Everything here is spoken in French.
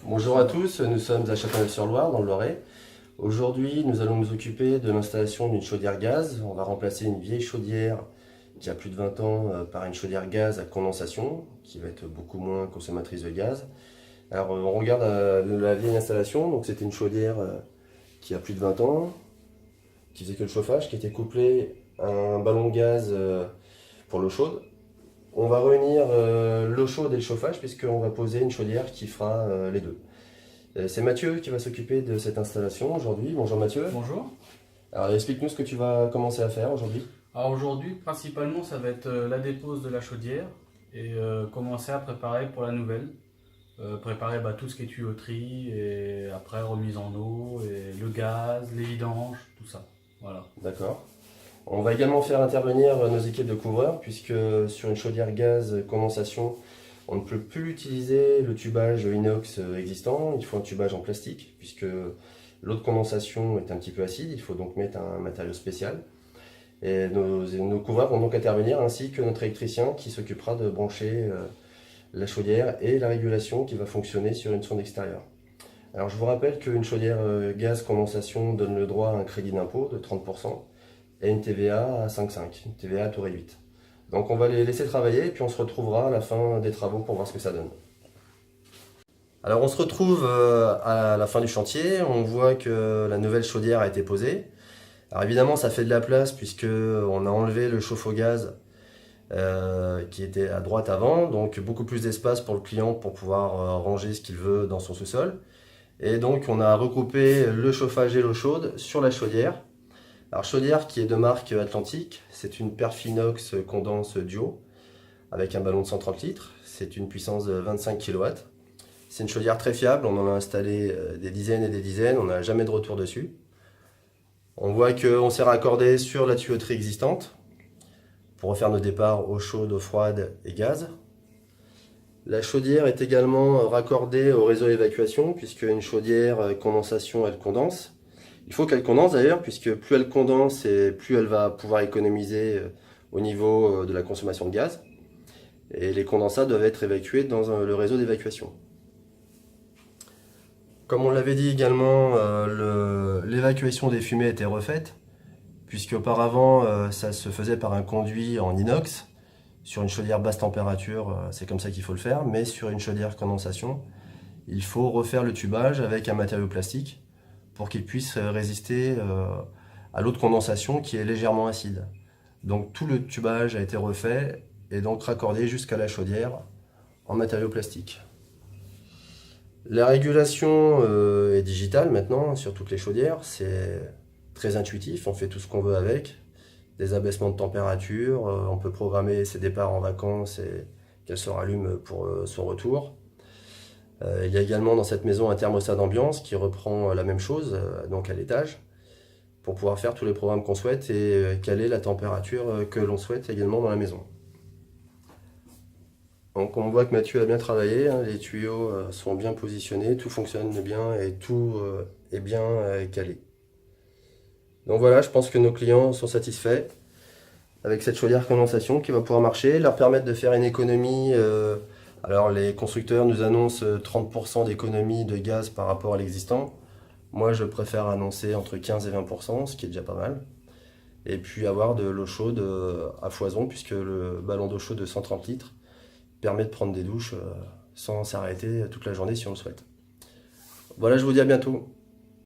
Bonjour à tous, nous sommes à Châteauneuf-sur-Loire, dans le Loiret. Aujourd'hui, nous allons nous occuper de l'installation d'une chaudière gaz. On va remplacer une vieille chaudière qui a plus de 20 ans par une chaudière gaz à condensation, qui va être beaucoup moins consommatrice de gaz. Alors, on regarde la vieille installation. Donc, c'était une chaudière qui a plus de 20 ans, qui faisait que le chauffage, qui était couplé à un ballon de gaz pour l'eau chaude. On va réunir l'eau chaude et le chauffage puisqu'on va poser une chaudière qui fera les deux. C'est Mathieu qui va s'occuper de cette installation aujourd'hui. Bonjour Mathieu. Bonjour. Alors explique-nous ce que tu vas commencer à faire aujourd'hui. Alors aujourd'hui, principalement, ça va être la dépose de la chaudière et commencer à préparer pour la nouvelle. Préparer tout ce qui est tuyauterie et après remise en eau, et le gaz, les vidanges, tout ça. Voilà. D'accord. On va également faire intervenir nos équipes de couvreurs puisque sur une chaudière gaz condensation, on ne peut plus utiliser le tubage inox existant, il faut un tubage en plastique puisque l'eau de condensation est un petit peu acide, il faut donc mettre un matériau spécial. Et nos couvreurs vont donc intervenir ainsi que notre électricien qui s'occupera de brancher la chaudière et la régulation qui va fonctionner sur une sonde extérieure. Alors je vous rappelle qu'une chaudière gaz condensation donne le droit à un crédit d'impôt de 30% et une TVA à 5,5, une TVA à taux réduit. Donc on va les laisser travailler et puis on se retrouvera à la fin des travaux pour voir ce que ça donne. Alors on se retrouve à la fin du chantier, on voit que la nouvelle chaudière a été posée. Alors évidemment ça fait de la place puisque on a enlevé le chauffe-eau gaz qui était à droite avant, donc beaucoup plus d'espace pour le client pour pouvoir ranger ce qu'il veut dans son sous-sol. Et donc on a regroupé le chauffage et l'eau chaude sur la chaudière. Alors chaudière qui est de marque Atlantique, c'est une Perfinox Condense Duo avec un ballon de 130 litres, c'est une puissance de 25 kW. C'est une chaudière très fiable, on en a installé des dizaines et des dizaines, on n'a jamais de retour dessus. On voit qu'on s'est raccordé sur la tuyauterie existante pour refaire nos départs eau chaude, eau froide et gaz. La chaudière est également raccordée au réseau d'évacuation puisque une chaudière condensation elle condense. Il faut qu'elle condense d'ailleurs, puisque plus elle condense et plus elle va pouvoir économiser au niveau de la consommation de gaz. Et les condensats doivent être évacués dans le réseau d'évacuation. Comme on l'avait dit également, l'évacuation des fumées a été refaite, puisque auparavant ça se faisait par un conduit en inox. Sur une chaudière basse température, c'est comme ça qu'il faut le faire, mais sur une chaudière condensation, il faut refaire le tubage avec un matériau plastique, pour qu'il puisse résister à l'eau de condensation qui est légèrement acide. Donc tout le tubage a été refait et donc raccordé jusqu'à la chaudière en matériau plastique. La régulation est digitale maintenant sur toutes les chaudières, c'est très intuitif, on fait tout ce qu'on veut avec. Des abaissements de température, on peut programmer ses départs en vacances et qu'elle se rallume pour son retour. Il y a également dans cette maison un thermostat d'ambiance qui reprend la même chose, donc à l'étage, pour pouvoir faire tous les programmes qu'on souhaite et caler la température que l'on souhaite également dans la maison. Donc on voit que Mathieu a bien travaillé, hein, les tuyaux sont bien positionnés, tout fonctionne bien et tout est bien calé. Donc voilà, je pense que nos clients sont satisfaits avec cette chaudière condensation qui va pouvoir marcher, leur permettre de faire une économie. Alors les constructeurs nous annoncent 30% d'économie de gaz par rapport à l'existant. Moi je préfère annoncer entre 15 et 20%, ce qui est déjà pas mal. Et puis avoir de l'eau chaude à foison, puisque le ballon d'eau chaude de 130 litres permet de prendre des douches sans s'arrêter toute la journée si on le souhaite. Voilà, je vous dis à bientôt.